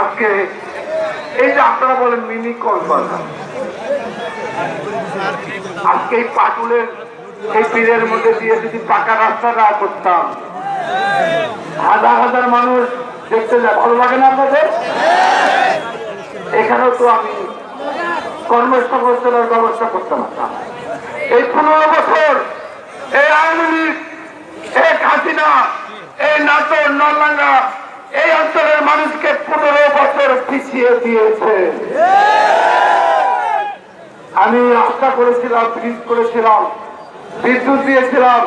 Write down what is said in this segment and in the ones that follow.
আজকে এই যে আপনারা বলেন মিনি কক্সবাজার, আজকে এই পাটুলের এই পীরের মধ্যে দিয়ে যদি পাকা রাস্তা না করতাম, হাজার হাজার মানুষ দেখতে যায়, ভালো লাগে না আপনাদের? এখানেও তো আমি কর্মসংস্থানের ব্যবস্থা করতে পারতাম। এই 15 বছর এই আওয়ামী লীগ, শেখ হাসিনা, এই নাটোর নলডাঙ্গা এই অঞ্চলের মানুষকে 15 বছর পিছিয়ে দিয়েছে। আমি রাস্তা করেছিলাম, ব্রিজ করেছিলাম, বিদ্যুৎ দিয়েছিলাম,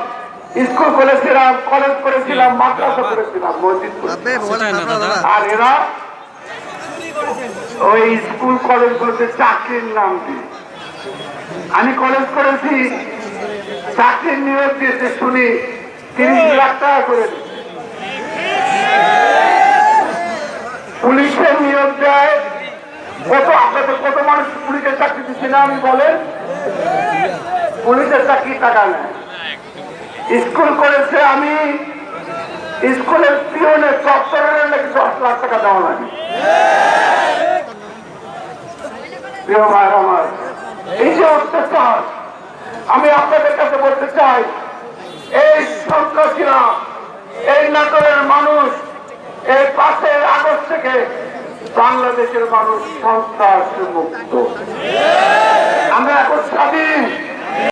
স্কুল করেছিলাম, কলেজ করেছিলাম, মাদ্রাসা করেছিলাম, মসজিদ করেছিলাম। আর এরা ওই স্কুল কলেজগুলোতে চাকরির নাম দিয়ে, আমি কলেজ করেছি, চাকরির নিয়োগ দিয়েছে শুনি 30 লাখ টাকা করে। পুলিশের নিয়োগ দেয় কত? আপনাদের কত মানুষ পুলিশের চাকরি দিচ্ছে না? আমি বলেন, পুলিশের চাকরি টাকা নেয়। স্কুল করেছে, আমি স্কুলের পিওনের চত্বরের নাকি 10 লাখ টাকা দেওয়া লাগে। প্রিয় ভাইয়ের আমার, এই যে অত্যাচার, আমি আপনাদের কাছে বলতে চাই, এই সন্ত্রাসীরা, এই নাটোরের মানুষ, এই 5 আগস্ট থেকে বাংলাদেশের মানুষ সন্ত্রাস মুক্ত। আমরা এখন স্বাধীন।